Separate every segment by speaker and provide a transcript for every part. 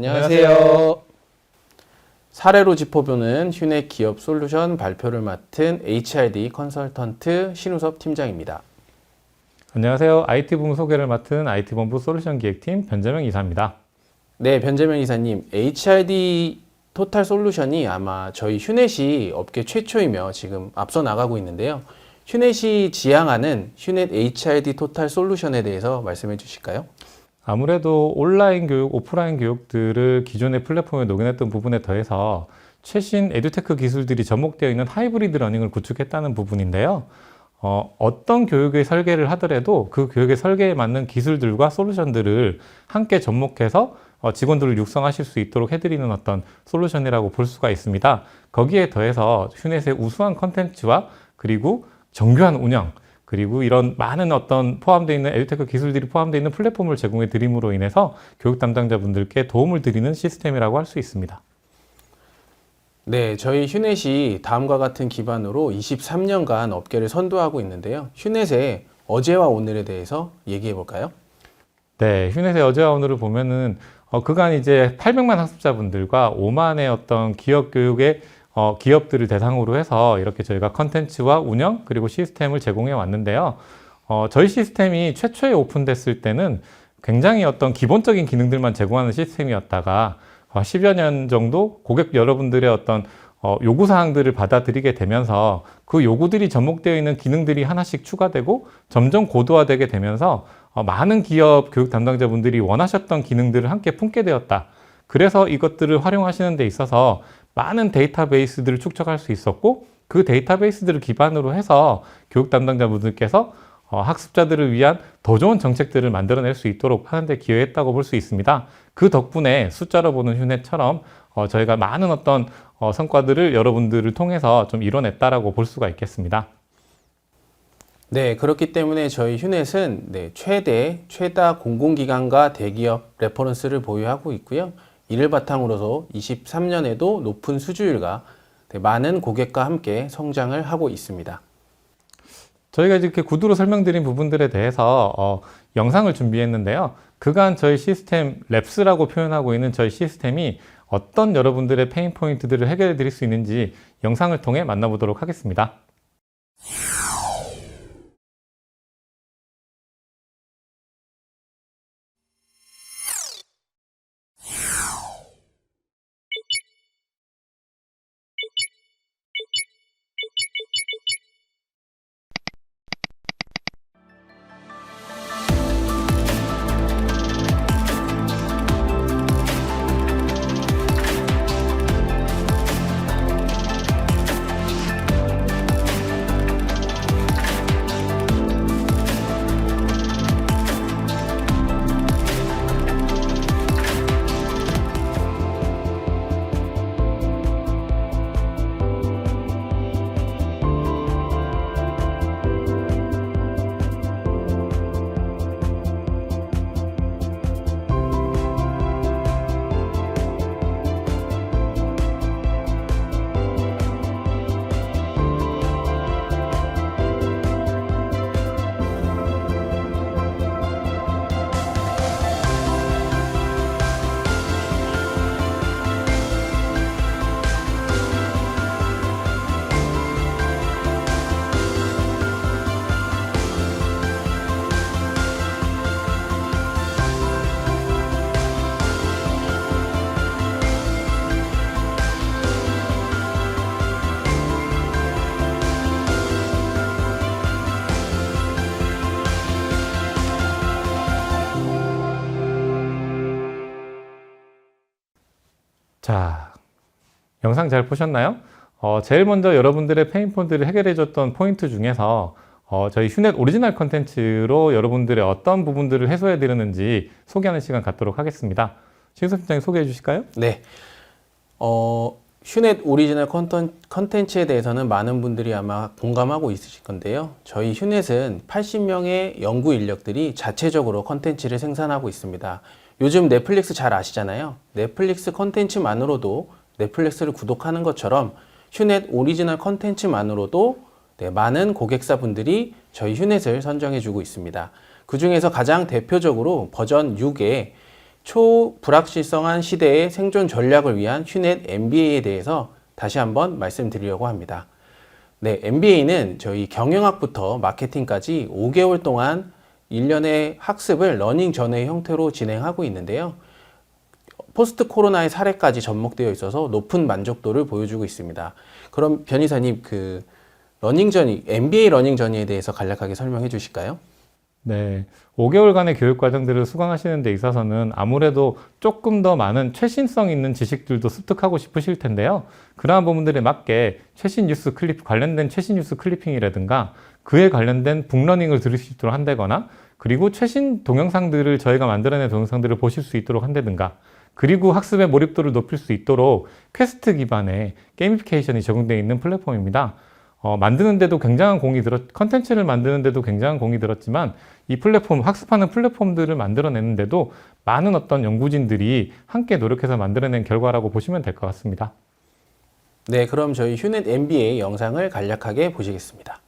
Speaker 1: 안녕하세요. 사례로 짚어보는 휴넷 기업 솔루션 발표를 맡은 HRD 컨설턴트 신우섭 팀장입니다.
Speaker 2: 안녕하세요. IT본부 소개를 맡은 IT본부 솔루션 기획팀 변재명 이사입니다.
Speaker 1: 네, 변재명 이사님, HRD 토탈 솔루션이 아마 저희 휴넷이 업계 최초이며 지금 앞서 나가고 있는데요. 휴넷이 지향하는 휴넷 HRD 토탈 솔루션에 대해서 말씀해 주실까요?
Speaker 2: 아무래도 온라인 교육, 오프라인 교육들을 기존의 플랫폼에 녹여냈던 부분에 더해서 최신 에듀테크 기술들이 접목되어 있는 하이브리드 러닝을 구축했다는 부분인데요. 어떤 교육의 설계를 하더라도 그 교육의 설계에 맞는 기술들과 솔루션들을 함께 접목해서 직원들을 육성하실 수 있도록 해드리는 어떤 솔루션이라고 볼 수가 있습니다. 거기에 더해서 휴넷의 우수한 컨텐츠와 그리고 정교한 운영, 그리고 이런 많은 어떤 포함되어 있는 에듀테크 기술들이 포함되어 있는 플랫폼을 제공해 드림으로 인해서 교육 담당자분들께 도움을 드리는 시스템이라고 할 수 있습니다.
Speaker 1: 네, 저희 휴넷이 다음과 같은 기반으로 23년간 업계를 선도하고 있는데요. 휴넷의 어제와 오늘에 대해서 얘기해 볼까요?
Speaker 2: 네, 휴넷의 어제와 오늘을 보면은 그간 이제 800만 학습자분들과 5만의 어떤 기업 교육의 기업들을 대상으로 해서 이렇게 저희가 컨텐츠와 운영 그리고 시스템을 제공해 왔는데요. 저희 시스템이 최초에 오픈됐을 때는 굉장히 어떤 기본적인 기능들만 제공하는 시스템이었다가 10여 년 정도 고객 여러분들의 어떤 요구사항들을 받아들이게 되면서 그 요구들이 접목되어 있는 기능들이 하나씩 추가되고 점점 고도화되게 되면서 많은 기업 교육 담당자분들이 원하셨던 기능들을 함께 품게 되었다. 그래서 이것들을 활용하시는 데 있어서 많은 데이터베이스들을 축적할 수 있었고 그 데이터베이스들을 기반으로 해서 교육 담당자분들께서 학습자들을 위한 더 좋은 정책들을 만들어낼 수 있도록 하는 데 기여했다고 볼 수 있습니다. 그 덕분에 숫자로 보는 휴넷처럼 저희가 많은 어떤 성과들을 여러분들을 통해서 좀 이뤄냈다라고 볼 수가 있겠습니다.
Speaker 1: 네, 그렇기 때문에 저희 휴넷은 최다 공공기관과 대기업 레퍼런스를 보유하고 있고요. 이를 바탕으로서 23년에도 높은 수주율과 많은 고객과 함께 성장을 하고 있습니다.
Speaker 2: 저희가 이렇게 구두로 설명드린 부분들에 대해서 영상을 준비했는데요. 그간 저희 시스템 랩스라고 표현하고 있는 저희 시스템이 어떤 여러분들의 페인 포인트들을 해결해 드릴 수 있는지 영상을 통해 만나보도록 하겠습니다. 자, 영상 잘 보셨나요? 제일 먼저 여러분들의 페인포인트를 해결해줬던 포인트 중에서 저희 휴넷 오리지널 컨텐츠로 여러분들의 어떤 부분들을 해소해드렸는지 소개하는 시간 갖도록 하겠습니다. 신우섭 팀장님 소개해 주실까요?
Speaker 1: 네. 휴넷 오리지널 컨텐츠에 대해서는 많은 분들이 아마 공감하고 있으실 건데요. 저희 휴넷은 80명의 연구 인력들이 자체적으로 컨텐츠를 생산하고 있습니다. 요즘 넷플릭스 잘 아시잖아요. 넷플릭스 컨텐츠만으로도 넷플릭스를 구독하는 것처럼 휴넷 오리지널 컨텐츠만으로도 많은 고객사분들이 저희 휴넷을 선정해 주고 있습니다. 그 중에서 가장 대표적으로 버전 6에 초불확실성한 시대의 생존 전략을 위한 휴넷 MBA에 대해서 다시 한번 말씀드리려고 합니다. 네, MBA는 저희 경영학부터 마케팅까지 5개월 동안 1년의 학습을 러닝 전의 형태로 진행하고 있는데요. 포스트 코로나의 사례까지 접목되어 있어서 높은 만족도를 보여주고 있습니다. 그럼 변희사님, MBA 러닝 전이에 대해서 간략하게 설명해 주실까요?
Speaker 2: 네, 5개월간의 교육 과정들을 수강하시는 데 있어서는 아무래도 조금 더 많은 최신성 있는 지식들도 습득하고 싶으실 텐데요. 그러한 부분들에 맞게 관련된 최신 뉴스 클리핑이라든가 그에 관련된 북러닝을 들을 수 있도록 한다거나, 그리고 최신 동영상들을 저희가 만들어낸 동영상들을 보실 수 있도록 한다든가, 그리고 학습의 몰입도를 높일 수 있도록 퀘스트 기반의 게이미피케이션이 적용되어 있는 플랫폼입니다. 컨텐츠를 만드는데도 굉장한 공이 들었지만, 이 플랫폼, 학습하는 플랫폼들을 만들어내는데도 많은 어떤 연구진들이 함께 노력해서 만들어낸 결과라고 보시면 될 것 같습니다.
Speaker 1: 네, 그럼 저희 휴넷 MBA 영상을 간략하게 보시겠습니다.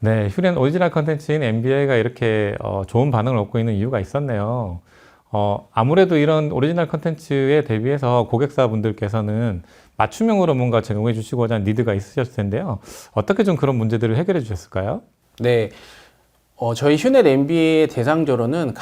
Speaker 2: 네, 휴넷 오리지널 컨텐츠인 MBA가 이렇게 좋은 반응을 얻고 있는 이유가 있었네요. 아무래도 이런 오리지널 컨텐츠에 대비해서 고객사분들께서는 맞춤형으로 뭔가 제공해 주시고자 하는 니드가 있으셨을 텐데요. 어떻게 좀 그런 문제들을 해결해 주셨을까요?
Speaker 1: 네, 저희 휴넷 MBA 대상자로는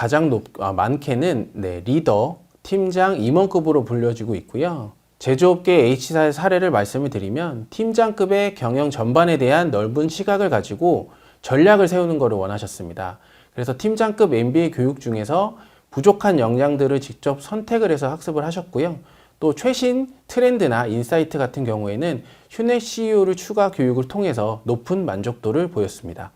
Speaker 1: 많게는 리더, 팀장, 임원급으로 불려지고 있고요. 제조업계 H사의 사례를 말씀을 드리면 팀장급의 경영 전반에 대한 넓은 시각을 가지고 전략을 세우는 것을 원하셨습니다. 그래서 팀장급 MBA 교육 중에서 부족한 역량들을 직접 선택을 해서 학습을 하셨고요. 또 최신 트렌드나 인사이트 같은 경우에는 휴넷 CEO를 추가 교육을 통해서 높은 만족도를 보였습니다.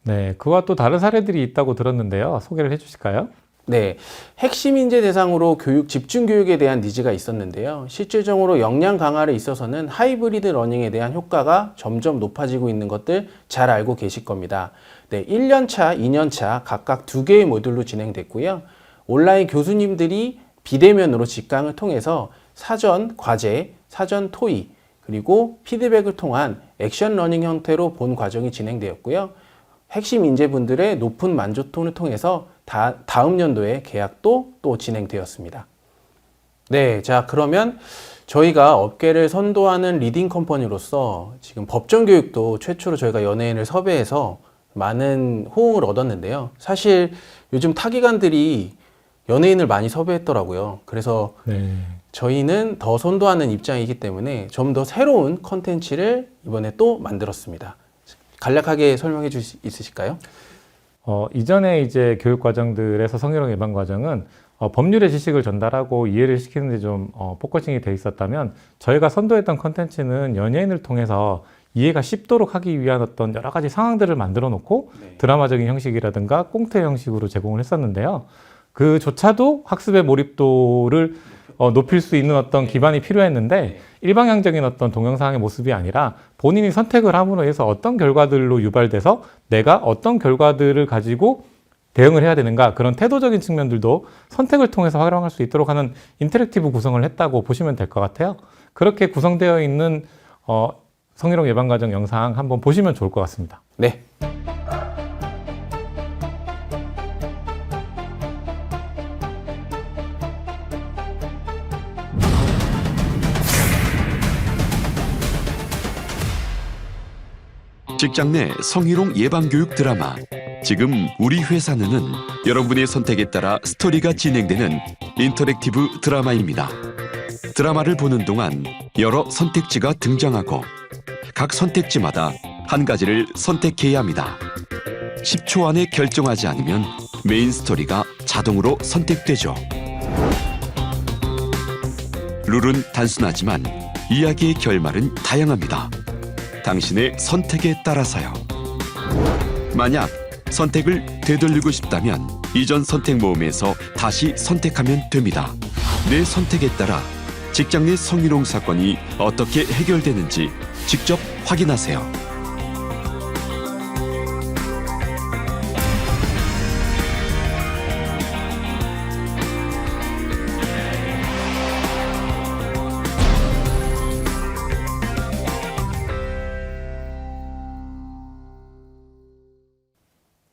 Speaker 2: 네, 그와 또 다른 사례들이 있다고 들었는데요. 소개를 해 주실까요?
Speaker 1: 네, 핵심 인재 대상으로 집중 교육에 대한 니즈가 있었는데요. 실질적으로 역량 강화에 있어서는 하이브리드 러닝에 대한 효과가 점점 높아지고 있는 것들 잘 알고 계실 겁니다. 네, 1년차, 2년차 각각 2개의 모듈로 진행됐고요. 온라인 교수님들이 비대면으로 직강을 통해서 사전 과제, 사전 토의, 그리고 피드백을 통한 액션 러닝 형태로 본 과정이 진행되었고요. 핵심 인재분들의 높은 만족도를 통해서 다음 연도에 계약도 또 진행되었습니다. 네, 자, 그러면 저희가 업계를 선도하는 리딩 컴퍼니로서 지금 법정 교육도 최초로 저희가 연예인을 섭외해서 많은 호응을 얻었는데요. 사실 요즘 타기관들이 연예인을 많이 섭외했더라고요. 그래서 저희는 더 선도하는 입장이기 때문에 좀 더 새로운 컨텐츠를 이번에 또 만들었습니다. 간략하게 설명해 주실 수 있으실까요?
Speaker 2: 이전에 이제 교육 과정들에서 성희롱 예방 과정은 법률의 지식을 전달하고 이해를 시키는 데 좀 포커싱이 돼 있었다면, 저희가 선도했던 컨텐츠는 연예인을 통해서 이해가 쉽도록 하기 위한 어떤 여러 가지 상황들을 만들어 놓고 드라마적인 형식이라든가 꽁트 형식으로 제공을 했었는데요. 그조차도 학습의 몰입도를 높일 수 있는 어떤 기반이 필요했는데 일방향적인 어떤 동영상의 모습이 아니라 본인이 선택을 함으로 해서 어떤 결과들로 유발돼서 내가 어떤 결과들을 가지고 대응을 해야 되는가, 그런 태도적인 측면들도 선택을 통해서 활용할 수 있도록 하는 인터랙티브 구성을 했다고 보시면 될 것 같아요. 그렇게 구성되어 있는 성희롱 예방과정 영상 한번 보시면 좋을 것 같습니다.
Speaker 1: 네.
Speaker 3: 직장 내 성희롱 예방교육 드라마. 지금 우리 회사는은 여러분의 선택에 따라 스토리가 진행되는 인터랙티브 드라마입니다. 드라마를 보는 동안 여러 선택지가 등장하고 각 선택지마다 한 가지를 선택해야 합니다. 10초 안에 결정하지 않으면 메인 스토리가 자동으로 선택되죠. 룰은 단순하지만 이야기의 결말은 다양합니다. 당신의 선택에 따라서요. 만약 선택을 되돌리고 싶다면 이전 선택 모음에서 다시 선택하면 됩니다. 내 선택에 따라 직장 내 성희롱 사건이 어떻게 해결되는지 직접 확인하세요.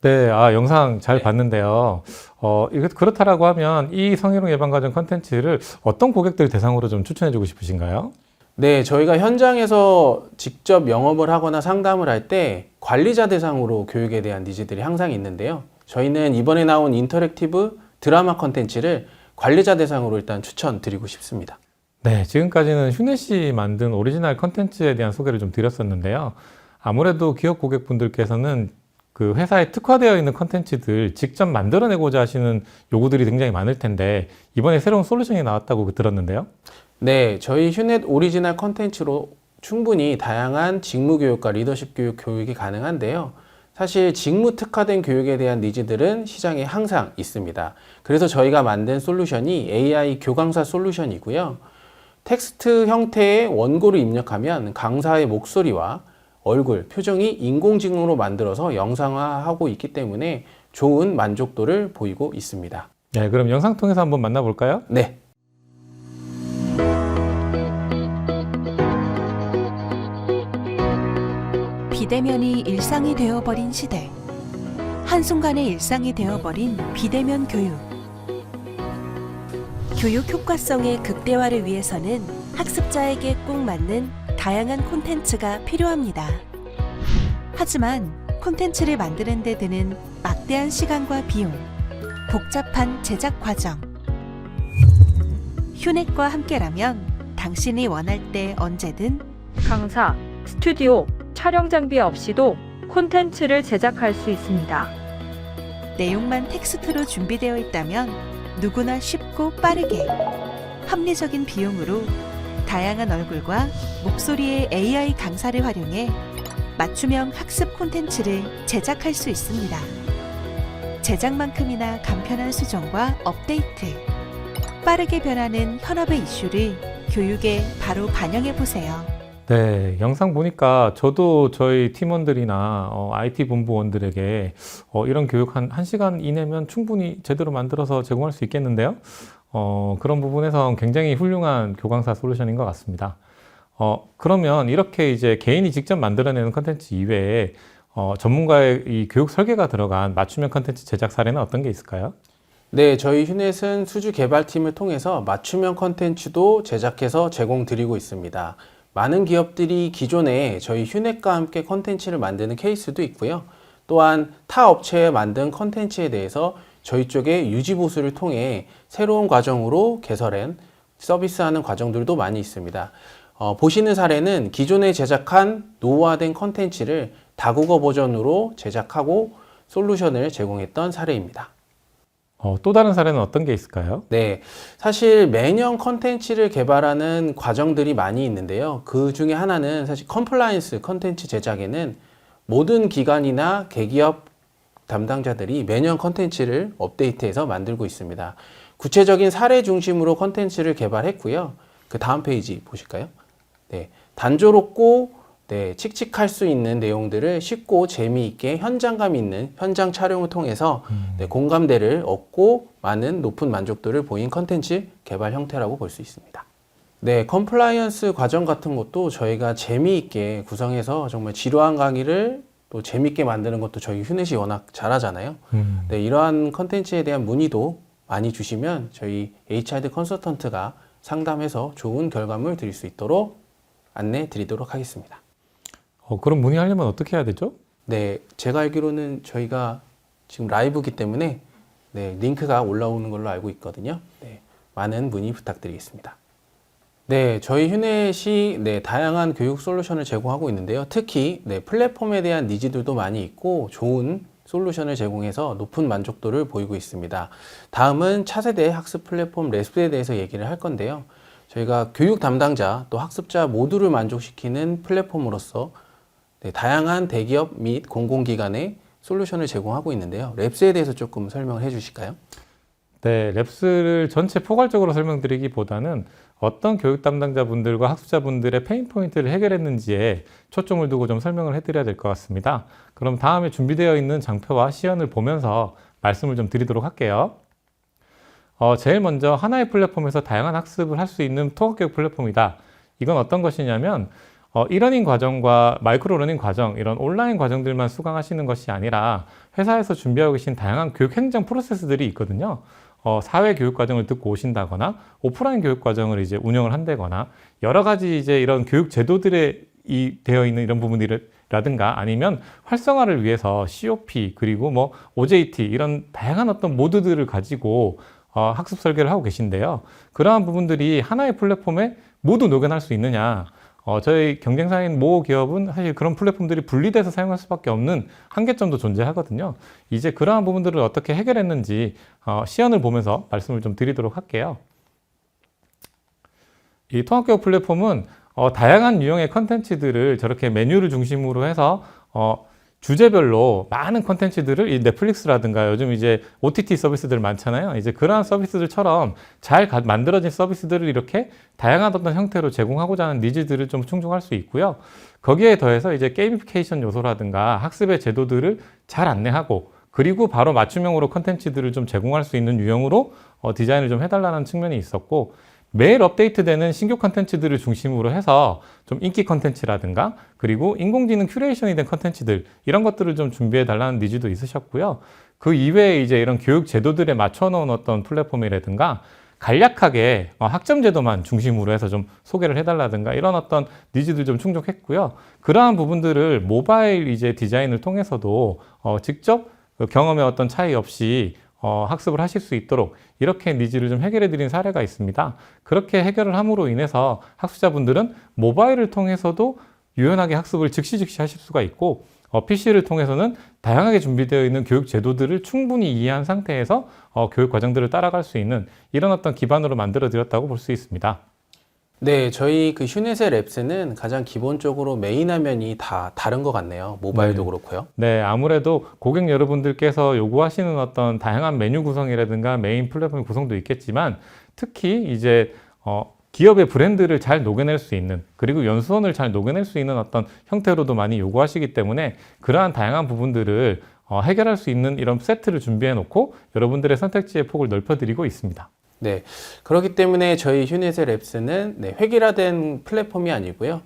Speaker 2: 네, 영상 잘 봤는데요. 이거 그렇다라고 하면 이 성희롱 예방과정 컨텐츠를 어떤 고객들 대상으로 좀 추천해주고 싶으신가요?
Speaker 1: 네, 저희가 현장에서 직접 영업을 하거나 상담을 할 때 관리자 대상으로 교육에 대한 니즈들이 항상 있는데요. 저희는 이번에 나온 인터랙티브 드라마 컨텐츠를 관리자 대상으로 일단 추천드리고 싶습니다.
Speaker 2: 네, 지금까지는 휴네 씨 만든 오리지널 컨텐츠에 대한 소개를 좀 드렸었는데요. 아무래도 기업 고객분들께서는 그 회사에 특화되어 있는 컨텐츠들 직접 만들어내고자 하시는 요구들이 굉장히 많을 텐데 이번에 새로운 솔루션이 나왔다고 들었는데요.
Speaker 1: 네, 저희 휴넷 오리지널 컨텐츠로 충분히 다양한 직무 교육과 리더십 교육이 가능한데요. 사실 직무 특화된 교육에 대한 니즈들은 시장에 항상 있습니다. 그래서 저희가 만든 솔루션이 AI 교강사 솔루션이고요. 텍스트 형태의 원고를 입력하면 강사의 목소리와 얼굴, 표정이 인공지능으로 만들어서 영상화하고 있기 때문에 좋은 만족도를 보이고 있습니다.
Speaker 2: 네, 그럼 영상 통해서 한번 만나볼까요?
Speaker 1: 네.
Speaker 4: 비대면이 일상이 되어버린 시대. 한순간에 일상이 되어버린 비대면 교육. 교육 효과성의 극대화를 위해서는 학습자에게 꼭 맞는 다양한 콘텐츠가 필요합니다. 하지만 콘텐츠를 만드는 데 드는 막대한 시간과 비용, 복잡한 제작 과정. 휴넷과 함께라면 당신이 원할 때 언제든
Speaker 5: 강사, 스튜디오, 촬영 장비 없이도 콘텐츠를 제작할 수 있습니다.
Speaker 4: 내용만 텍스트로 준비되어 있다면 누구나 쉽고 빠르게 합리적인 비용으로 다양한 얼굴과 목소리의 AI 강사를 활용해 맞춤형 학습 콘텐츠를 제작할 수 있습니다. 제작만큼이나 간편한 수정과 업데이트, 빠르게 변하는 현업의 이슈를 교육에 바로 반영해 보세요.
Speaker 2: 네, 영상 보니까 저도 저희 팀원들이나 IT 본부원들에게 이런 교육 한 1시간 이내면 충분히 제대로 만들어서 제공할 수 있겠는데요. 그런 부분에서 굉장히 훌륭한 교강사 솔루션인 것 같습니다. 그러면 이렇게 이제 개인이 직접 만들어내는 컨텐츠 이외에 전문가의 이 교육 설계가 들어간 맞춤형 컨텐츠 제작 사례는 어떤 게 있을까요?
Speaker 1: 네, 저희 휴넷은 수주 개발팀을 통해서 맞춤형 컨텐츠도 제작해서 제공드리고 있습니다. 많은 기업들이 기존에 저희 휴넷과 함께 컨텐츠를 만드는 케이스도 있고요. 또한 타 업체에 만든 컨텐츠에 대해서 저희 쪽에 유지보수를 통해 새로운 과정으로 개설한 서비스하는 과정들도 많이 있습니다. 보시는 사례는 기존에 제작한 노후화된 컨텐츠를 다국어 버전으로 제작하고 솔루션을 제공했던 사례입니다.
Speaker 2: 또 다른 사례는 어떤 게 있을까요?
Speaker 1: 네, 사실 매년 컨텐츠를 개발하는 과정들이 많이 있는데요. 그 중에 하나는 사실 컴플라이언스 컨텐츠 제작에는 모든 기관이나 대기업 담당자들이 매년 컨텐츠를 업데이트해서 만들고 있습니다. 구체적인 사례 중심으로 컨텐츠를 개발했고요. 그 다음 페이지 보실까요? 네, 단조롭고 칙칙할 수 있는 내용들을 쉽고 재미있게 현장감 있는 현장 촬영을 통해서 공감대를 얻고 많은 높은 만족도를 보인 컨텐츠 개발 형태라고 볼 수 있습니다. 네, 컴플라이언스 과정 같은 것도 저희가 재미있게 구성해서 정말 지루한 강의를 또 재미있게 만드는 것도 저희 휴넷이 워낙 잘하잖아요. 네, 이러한 컨텐츠에 대한 문의도 많이 주시면 저희 HRD 컨설턴트가 상담해서 좋은 결과물 드릴 수 있도록 안내 드리도록 하겠습니다.
Speaker 2: 그럼 문의하려면 어떻게 해야 되죠?
Speaker 1: 네, 제가 알기로는 저희가 지금 라이브이기 때문에 링크가 올라오는 걸로 알고 있거든요. 네, 많은 문의 부탁드리겠습니다. 네, 저희 휴넷이 다양한 교육 솔루션을 제공하고 있는데요. 특히 플랫폼에 대한 니즈들도 많이 있고 좋은 솔루션을 제공해서 높은 만족도를 보이고 있습니다. 다음은 차세대 학습 플랫폼 랩스에 대해서 얘기를 할 건데요. 저희가 교육 담당자 또 학습자 모두를 만족시키는 플랫폼으로서 다양한 대기업 및 공공기관에 솔루션을 제공하고 있는데요. 랩스에 대해서 조금 설명을 해 주실까요?
Speaker 2: 네, 랩스를 전체 포괄적으로 설명드리기보다는 어떤 교육 담당자분들과 학습자분들의 페인 포인트를 해결했는지에 초점을 두고 좀 설명을 해드려야 될 것 같습니다. 그럼 다음에 준비되어 있는 장표와 시연을 보면서 말씀을 좀 드리도록 할게요. 제일 먼저 하나의 플랫폼에서 다양한 학습을 할 수 있는 통합교육 플랫폼이다. 이건 어떤 것이냐면 이러닝 과정과 마이크로 러닝 과정, 이런 온라인 과정들만 수강하시는 것이 아니라 회사에서 준비하고 계신 다양한 교육 행정 프로세스들이 있거든요. 사회 교육 과정을 듣고 오신다거나 오프라인 교육 과정을 이제 운영을 한다거나 여러 가지 이제 이런 교육 제도들에 되어 있는 이런 부분이라든가 아니면 활성화를 위해서 COP 그리고 뭐 OJT 이런 다양한 어떤 모드들을 가지고 학습 설계를 하고 계신데요. 그러한 부분들이 하나의 플랫폼에 모두 녹여낼 수 있느냐? 저희 경쟁사인 모 기업은 사실 그런 플랫폼들이 분리돼서 사용할 수밖에 없는 한계점도 존재하거든요. 이제 그러한 부분들을 어떻게 해결했는지 시연을 보면서 말씀을 좀 드리도록 할게요. 이 통합교육 플랫폼은 다양한 유형의 컨텐츠들을 저렇게 메뉴를 중심으로 해서 주제별로 많은 컨텐츠들을 이 넷플릭스라든가 요즘 이제 OTT 서비스들 많잖아요. 이제 그러한 서비스들처럼 잘 만들어진 서비스들을 이렇게 다양한 어떤 형태로 제공하고자 하는 니즈들을 좀 충족할 수 있고요. 거기에 더해서 이제 게이미피케이션 요소라든가 학습의 제도들을 잘 안내하고 그리고 바로 맞춤형으로 컨텐츠들을 좀 제공할 수 있는 유형으로 디자인을 좀 해달라는 측면이 있었고 매일 업데이트되는 신규 컨텐츠들을 중심으로 해서 좀 인기 컨텐츠라든가 그리고 인공지능 큐레이션이 된 컨텐츠들 이런 것들을 좀 준비해 달라는 니즈도 있으셨고요. 그 이외에 이제 이런 교육 제도들에 맞춰 놓은 어떤 플랫폼이라든가 간략하게 학점 제도만 중심으로 해서 좀 소개를 해달라든가 이런 어떤 니즈들 좀 충족했고요. 그러한 부분들을 모바일 이제 디자인을 통해서도 직접 경험의 어떤 차이 없이 학습을 하실 수 있도록 이렇게 니즈를 좀 해결해 드린 사례가 있습니다. 그렇게 해결을 함으로 인해서 학습자분들은 모바일을 통해서도 유연하게 학습을 즉시 하실 수가 있고 PC를 통해서는 다양하게 준비되어 있는 교육 제도들을 충분히 이해한 상태에서 교육 과정들을 따라갈 수 있는 이런 어떤 기반으로 만들어 드렸다고 볼 수 있습니다.
Speaker 1: 네, 저희 그 휴넷의 랩스는 가장 기본적으로 메인 화면이 다 다른 것 같네요. 모바일도 그렇고요.
Speaker 2: 네, 아무래도 고객 여러분들께서 요구하시는 어떤 다양한 메뉴 구성이라든가 메인 플랫폼 구성도 있겠지만 특히 이제 기업의 브랜드를 잘 녹여낼 수 있는 그리고 연수원을 잘 녹여낼 수 있는 어떤 형태로도 많이 요구하시기 때문에 그러한 다양한 부분들을 해결할 수 있는 이런 세트를 준비해 놓고 여러분들의 선택지의 폭을 넓혀드리고 있습니다.
Speaker 1: 네, 그렇기 때문에 저희 휴넷의 랩스는 획일화된 플랫폼이 아니고요.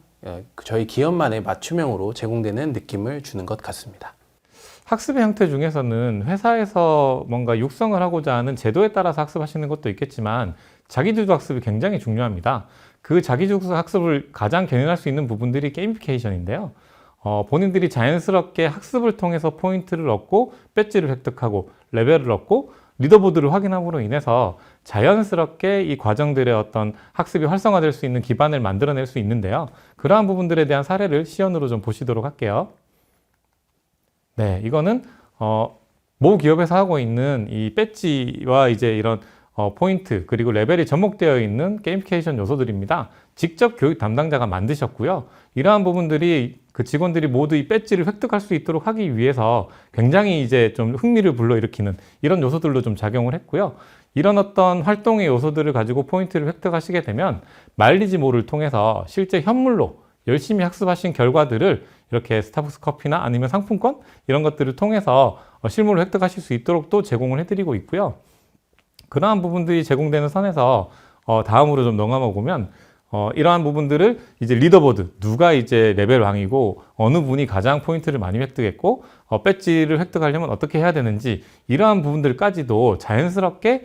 Speaker 1: 저희 기업만의 맞춤형으로 제공되는 느낌을 주는 것 같습니다.
Speaker 2: 학습의 형태 중에서는 회사에서 뭔가 육성을 하고자 하는 제도에 따라서 학습하시는 것도 있겠지만 자기주도 학습이 굉장히 중요합니다. 그 자기주도 학습을 가장 견인할 수 있는 부분들이 게이미피케이션인데요. 본인들이 자연스럽게 학습을 통해서 포인트를 얻고 배지를 획득하고 레벨을 얻고 리더보드를 확인함으로 인해서 자연스럽게 이 과정들의 어떤 학습이 활성화될 수 있는 기반을 만들어낼 수 있는데요. 그러한 부분들에 대한 사례를 시연으로 좀 보시도록 할게요. 네, 이거는 모 기업에서 하고 있는 이 배지와 이제 이런 포인트 그리고 레벨이 접목되어 있는 게이미피케이션 요소들입니다. 직접 교육 담당자가 만드셨고요. 이러한 부분들이 그 직원들이 모두 이 배지를 획득할 수 있도록 하기 위해서 굉장히 이제 좀 흥미를 불러일으키는 이런 요소들로 좀 작용을 했고요. 이런 어떤 활동의 요소들을 가지고 포인트를 획득하시게 되면 마일리지몰을 통해서 실제 현물로 열심히 학습하신 결과들을 이렇게 스타벅스 커피나 아니면 상품권 이런 것들을 통해서 실물로 획득하실 수 있도록 또 제공을 해드리고 있고요. 그러한 부분들이 제공되는 선에서 다음으로 좀 넘어가 보면 이러한 부분들을 이제 리더보드 누가 이제 레벨 왕이고 어느 분이 가장 포인트를 많이 획득했고 배지를 획득하려면 어떻게 해야 되는지 이러한 부분들까지도 자연스럽게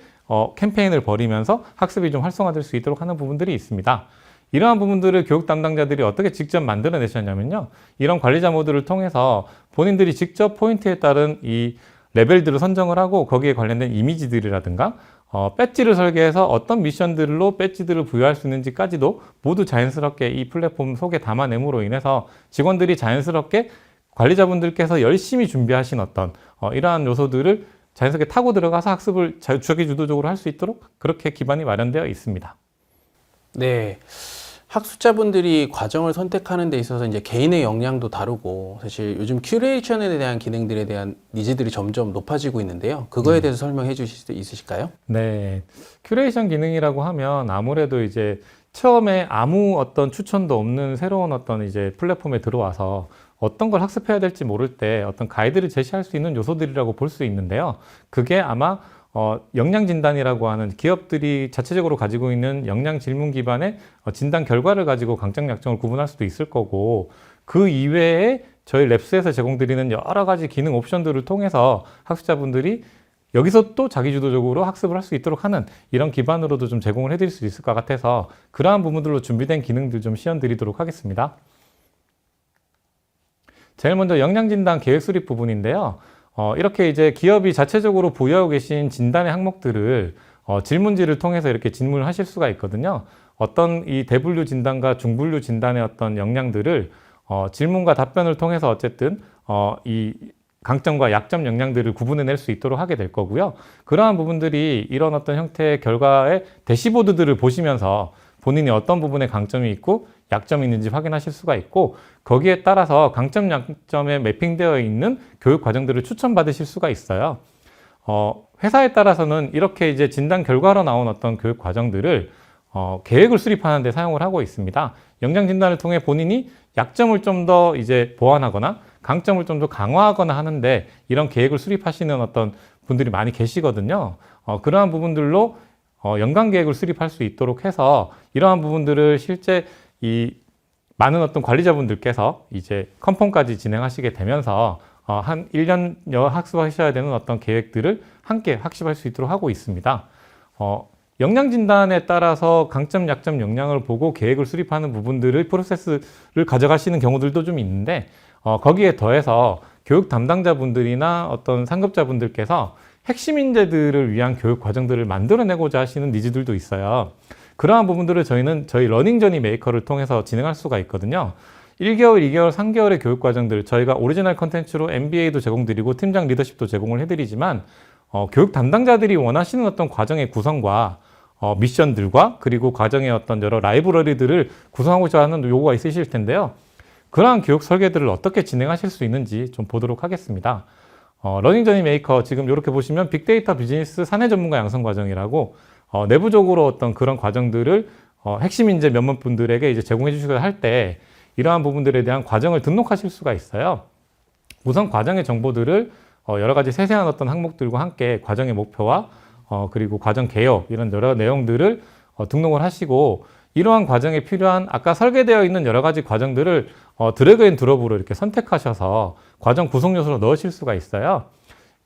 Speaker 2: 캠페인을 벌이면서 학습이 좀 활성화될 수 있도록 하는 부분들이 있습니다. 이러한 부분들을 교육 담당자들이 어떻게 직접 만들어내셨냐면요. 이런 관리자 모드를 통해서 본인들이 직접 포인트에 따른 이 레벨들을 선정을 하고 거기에 관련된 이미지들이라든가 배지를 설계해서 어떤 미션들로 배지들을 부여할 수 있는지까지도 모두 자연스럽게 이 플랫폼 속에 담아냄으로 인해서 직원들이 자연스럽게 관리자분들께서 열심히 준비하신 어떤 이러한 요소들을 자연스럽게 타고 들어가서 학습을 자기 주도적으로 할 수 있도록 그렇게 기반이 마련되어 있습니다.
Speaker 1: 네. 학습자분들이 과정을 선택하는 데 있어서 이제 개인의 역량도 다르고 사실 요즘 큐레이션에 대한 기능들에 대한 니즈들이 점점 높아지고 있는데요. 그거에 대해서 설명해 주실 수 있으실까요?
Speaker 2: 네. 큐레이션 기능이라고 하면 아무래도 이제 처음에 아무 어떤 추천도 없는 새로운 어떤 이제 플랫폼에 들어와서 어떤 걸 학습해야 될지 모를 때 어떤 가이드를 제시할 수 있는 요소들이라고 볼 수 있는데요. 그게 아마 역량 진단이라고 하는 기업들이 자체적으로 가지고 있는 역량 질문 기반의 진단 결과를 가지고 강점 약점을 구분할 수도 있을 거고 그 이외에 저희 랩스에서 제공드리는 여러 가지 기능 옵션들을 통해서 학습자분들이 여기서 또 자기주도적으로 학습을 할 수 있도록 하는 이런 기반으로도 좀 제공을 해드릴 수 있을 것 같아서 그러한 부분들로 준비된 기능들 좀 시연드리도록 하겠습니다. 제일 먼저 역량 진단 계획 수립 부분인데요. 이렇게 이제 기업이 자체적으로 보유하고 계신 진단의 항목들을 질문지를 통해서 이렇게 질문을 하실 수가 있거든요. 어떤 이 대분류 진단과 중분류 진단의 어떤 역량들을 질문과 답변을 통해서 어쨌든 이 강점과 약점 역량들을 구분해낼 수 있도록 하게 될 거고요. 그러한 부분들이 이런 어떤 형태의 결과의 대시보드들을 보시면서 본인이 어떤 부분에 강점이 있고 약점이 있는지 확인하실 수가 있고 거기에 따라서 강점, 약점에 매핑되어 있는 교육 과정들을 추천받으실 수가 있어요. 회사에 따라서는 이렇게 이제 진단 결과로 나온 어떤 교육 과정들을 계획을 수립하는 데 사용을 하고 있습니다. 역량 진단을 통해 본인이 약점을 좀 더 이제 보완하거나 강점을 좀 더 강화하거나 하는데 이런 계획을 수립하시는 어떤 분들이 많이 계시거든요. 그러한 부분들로 연간 계획을 수립할 수 있도록 해서 이러한 부분들을 실제 이 많은 어떤 관리자분들께서 이제 컨펌까지 진행하시게 되면서 한 1년여 학습하셔야 되는 어떤 계획들을 함께 학습할 수 있도록 하고 있습니다. 역량 진단에 따라서 강점, 약점, 역량을 보고 계획을 수립하는 부분들을 프로세스를 가져가시는 경우들도 좀 있는데 거기에 더해서 교육 담당자분들이나 어떤 상급자분들께서 핵심 인재들을 위한 교육 과정들을 만들어내고자 하시는 니즈들도 있어요. 그러한 부분들을 저희는 저희 러닝 저니 메이커를 통해서 진행할 수가 있거든요. 1개월, 2개월, 3개월의 교육 과정들 저희가 오리지널 컨텐츠로 MBA도 제공드리고 팀장 리더십도 제공을 해드리지만 교육 담당자들이 원하시는 어떤 과정의 구성과 미션들과 그리고 과정의 어떤 여러 라이브러리들을 구성하고자 하는 요구가 있으실 텐데요. 그러한 교육 설계들을 어떻게 진행하실 수 있는지 좀 보도록 하겠습니다. 러닝 저니 메이커 지금 이렇게 보시면 빅데이터 비즈니스 사내 전문가 양성 과정이라고 내부적으로 어떤 그런 과정들을 핵심 인재 몇몇 분들에게 이제 제공해 주시고자 할 때 이러한 부분들에 대한 과정을 등록하실 수가 있어요. 우선 과정의 정보들을 여러 가지 세세한 어떤 항목들과 함께 과정의 목표와 그리고 과정 개요 이런 여러 내용들을 등록을 하시고 이러한 과정에 필요한 아까 설계되어 있는 여러 가지 과정들을 드래그 앤 드롭으로 이렇게 선택하셔서 과정 구성 요소로 넣으실 수가 있어요.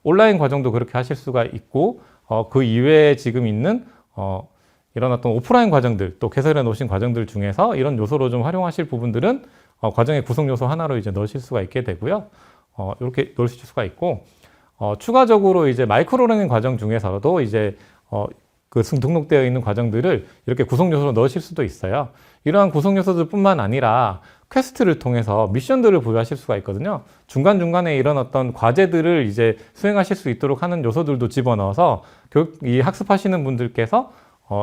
Speaker 2: 온라인 과정도 그렇게 하실 수가 있고 그 이외에 지금 있는 이런 어떤 오프라인 과정들 또 개설해 놓으신 과정들 중에서 이런 요소로 좀 활용하실 부분들은 과정의 구성 요소 하나로 이제 넣으실 수가 있게 되고요. 이렇게 넣으실 수가 있고 추가적으로 이제 마이크로 러닝 과정 중에서도 이제 그 등록되어 있는 과정들을 이렇게 구성 요소로 넣으실 수도 있어요. 이러한 구성 요소들뿐만 아니라 퀘스트를 통해서 미션들을 부여하실 수가 있거든요. 중간중간에 이런 어떤 과제들을 이제 수행하실 수 있도록 하는 요소들도 집어넣어서 이 학습하시는 분들께서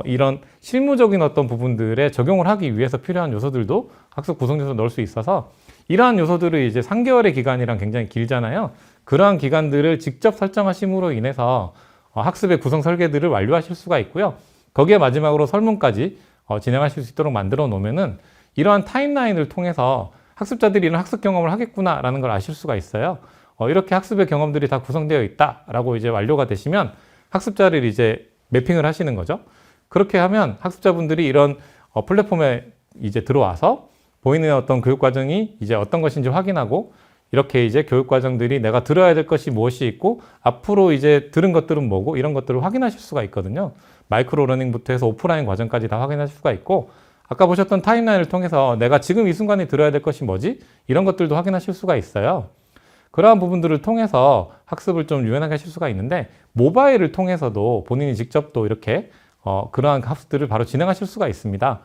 Speaker 2: 이런 실무적인 어떤 부분들에 적용을 하기 위해서 필요한 요소들도 학습 구성 요소에 넣을 수 있어서 이러한 요소들을 이제 3개월의 기간이랑 굉장히 길잖아요. 그러한 기간들을 직접 설정하심으로 인해서 학습의 구성 설계들을 완료하실 수가 있고요. 거기에 마지막으로 설문까지 진행하실 수 있도록 만들어 놓으면은 이러한 타임라인을 통해서 학습자들이 이런 학습 경험을 하겠구나라는 걸 아실 수가 있어요. 이렇게 학습의 경험들이 다 구성되어 있다라고 이제 완료가 되시면 학습자를 이제 매핑을 하시는 거죠. 그렇게 하면 학습자분들이 이런 플랫폼에 이제 들어와서 보이는 어떤 교육 과정이 이제 어떤 것인지 확인하고 이렇게 이제 교육 과정들이 내가 들어야 될 것이 무엇이 있고 앞으로 이제 들은 것들은 뭐고 이런 것들을 확인하실 수가 있거든요. 마이크로 러닝부터 해서 오프라인 과정까지 다 확인하실 수가 있고 아까 보셨던 타임라인을 통해서 내가 지금 이 순간에 들어야 될 것이 뭐지? 이런 것들도 확인하실 수가 있어요. 그러한 부분들을 통해서 학습을 좀 유연하게 하실 수가 있는데 모바일을 통해서도 본인이 직접 또 이렇게 그러한 학습들을 바로 진행하실 수가 있습니다.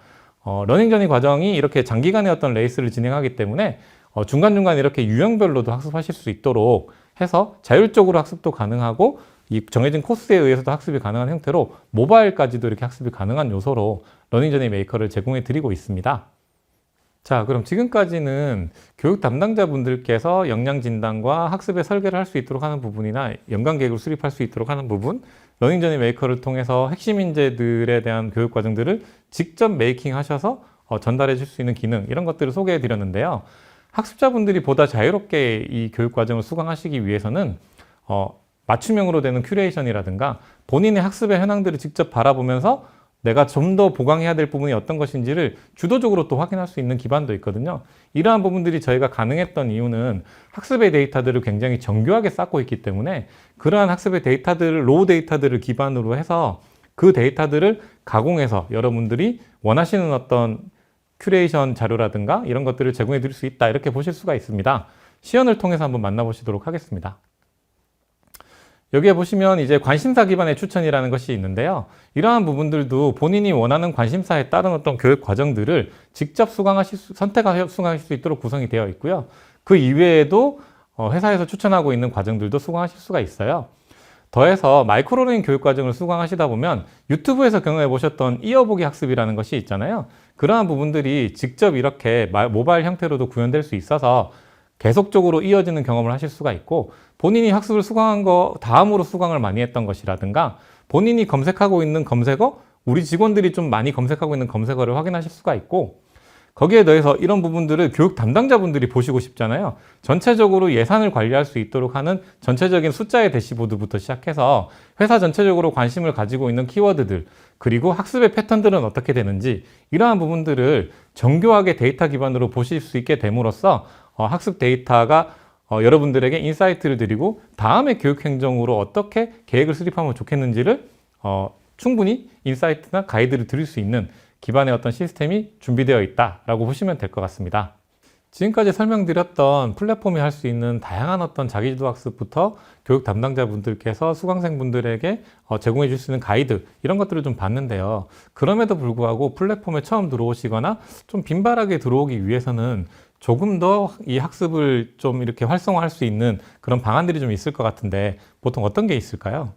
Speaker 2: 러닝 저니 과정이 이렇게 장기간의 어떤 레이스를 진행하기 때문에 중간중간 이렇게 유형별로도 학습하실 수 있도록 해서 자율적으로 학습도 가능하고 이 정해진 코스에 의해서도 학습이 가능한 형태로 모바일까지도 이렇게 학습이 가능한 요소로 러닝 저니 메이커를 제공해 드리고 있습니다. 자, 그럼 지금까지는 교육 담당자분들께서 역량 진단과 학습의 설계를 할 수 있도록 하는 부분이나 연관 계획을 수립할 수 있도록 하는 부분, 러닝 저니 메이커를 통해서 핵심 인재들에 대한 교육 과정들을 직접 메이킹 하셔서 전달해 줄 수 있는 기능, 이런 것들을 소개해 드렸는데요. 학습자분들이 보다 자유롭게 이 교육 과정을 수강하시기 위해서는 맞춤형으로 되는 큐레이션이라든가 본인의 학습의 현황들을 직접 바라보면서 내가 좀 더 보강해야 될 부분이 어떤 것인지를 주도적으로 또 확인할 수 있는 기반도 있거든요. 이러한 부분들이 저희가 가능했던 이유는 학습의 데이터들을 굉장히 정교하게 쌓고 있기 때문에 그러한 학습의 데이터들을, 로우 데이터들을 기반으로 해서 그 데이터들을 가공해서 여러분들이 원하시는 어떤 큐레이션 자료라든가 이런 것들을 제공해 드릴 수 있다, 이렇게 보실 수가 있습니다. 시연을 통해서 한번 만나보시도록 하겠습니다. 여기에 보시면 이제 관심사 기반의 추천이라는 것이 있는데요. 이러한 부분들도 본인이 원하는 관심사에 따른 어떤 교육 과정들을 직접 선택하여 수강하실 수 있도록 구성이 되어 있고요. 그 이외에도 회사에서 추천하고 있는 과정들도 수강하실 수가 있어요. 더해서 마이크로러닝 교육 과정을 수강하시다 보면 유튜브에서 경험해 보셨던 이어보기 학습이라는 것이 있잖아요. 그러한 부분들이 직접 이렇게 모바일 형태로도 구현될 수 있어서 계속적으로 이어지는 경험을 하실 수가 있고, 본인이 학습을 수강한 거 다음으로 수강을 많이 했던 것이라든가 본인이 검색하고 있는 검색어, 우리 직원들이 좀 많이 검색하고 있는 검색어를 확인하실 수가 있고, 거기에 더해서 이런 부분들을 교육 담당자분들이 보시고 싶잖아요. 전체적으로 예산을 관리할 수 있도록 하는 전체적인 숫자의 대시보드부터 시작해서 회사 전체적으로 관심을 가지고 있는 키워드들, 그리고 학습의 패턴들은 어떻게 되는지, 이러한 부분들을 정교하게 데이터 기반으로 보실 수 있게 됨으로써 학습 데이터가 여러분들에게 인사이트를 드리고 다음에 교육 행정으로 어떻게 계획을 수립하면 좋겠는지를 충분히 인사이트나 가이드를 드릴 수 있는 기반의 어떤 시스템이 준비되어 있다라고 보시면 될 것 같습니다. 지금까지 설명드렸던 플랫폼이 할 수 있는 다양한 어떤 자기주도 학습부터 교육 담당자분들께서 수강생분들에게 제공해 줄 수 있는 가이드, 이런 것들을 좀 봤는데요. 그럼에도 불구하고 플랫폼에 처음 들어오시거나 좀 빈발하게 들어오기 위해서는 조금 더 이 학습을 좀 이렇게 활성화할 수 있는 그런 방안들이 좀 있을 것 같은데 보통 어떤 게 있을까요?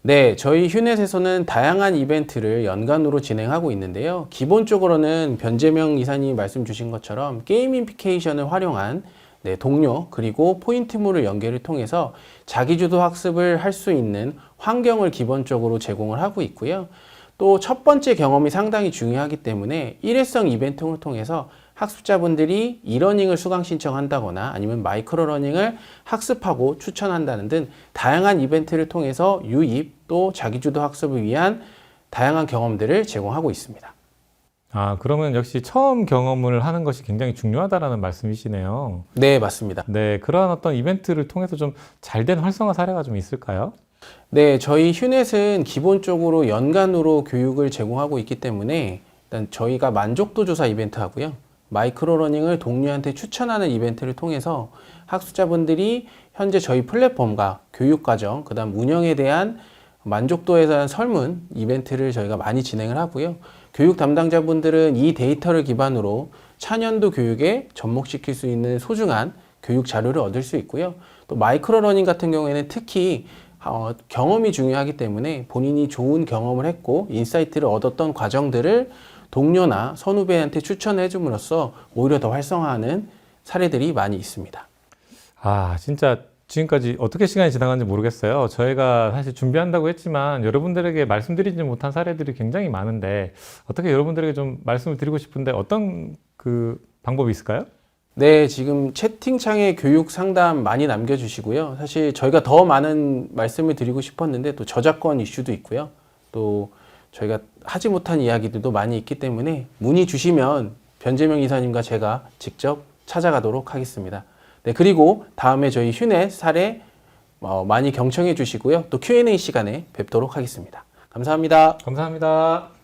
Speaker 1: 네, 저희 휴넷에서는 다양한 이벤트를 연간으로 진행하고 있는데요. 기본적으로는 변재명 이사님이 말씀 주신 것처럼 게이미피케이션을 활용한 동료 그리고 포인트물을 연계를 통해서 자기주도 학습을 할 수 있는 환경을 기본적으로 제공을 하고 있고요. 또 첫 번째 경험이 상당히 중요하기 때문에 일회성 이벤트를 통해서 학습자분들이 이러닝을 수강 신청한다거나 아니면 마이크로 러닝을 학습하고 추천한다는 등 다양한 이벤트를 통해서 유입 또 자기주도 학습을 위한 다양한 경험들을 제공하고 있습니다.
Speaker 2: 그러면 역시 처음 경험을 하는 것이 굉장히 중요하다라는 말씀이시네요.
Speaker 1: 네, 맞습니다.
Speaker 2: 네, 그러한 어떤 이벤트를 통해서 좀 잘된 활성화 사례가 좀 있을까요?
Speaker 1: 네, 저희 휴넷은 기본적으로 연간으로 교육을 제공하고 있기 때문에 일단 저희가 만족도 조사 이벤트 하고요. 마이크로 러닝을 동료한테 추천하는 이벤트를 통해서 학습자분들이 현재 저희 플랫폼과 교육과정, 그 다음 운영에 대한 만족도에 대한 설문 이벤트를 저희가 많이 진행을 하고요. 교육 담당자분들은 이 데이터를 기반으로 차년도 교육에 접목시킬 수 있는 소중한 교육 자료를 얻을 수 있고요. 또 마이크로 러닝 같은 경우에는 특히 경험이 중요하기 때문에 본인이 좋은 경험을 했고 인사이트를 얻었던 과정들을 동료나 선후배한테 추천해 줌으로써 오히려 더 활성화하는 사례들이 많이 있습니다.
Speaker 2: 아, 진짜 지금까지 어떻게 시간이 지나갔는지 모르겠어요. 저희가 사실 준비한다고 했지만 여러분들에게 말씀드리지 못한 사례들이 굉장히 많은데 어떻게 여러분들에게 좀 말씀을 드리고 싶은데 어떤 그 방법이 있을까요?
Speaker 1: 네, 지금 채팅창에 교육 상담 많이 남겨주시고요. 사실 저희가 더 많은 말씀을 드리고 싶었는데 또 저작권 이슈도 있고요. 또 저희가 하지 못한 이야기들도 많이 있기 때문에 문의 주시면 변재명 이사님과 제가 직접 찾아가도록 하겠습니다. 네, 그리고 다음에 저희 휴넷 사례 많이 경청해 주시고요. 또 Q&A 시간에 뵙도록 하겠습니다. 감사합니다.
Speaker 2: 감사합니다.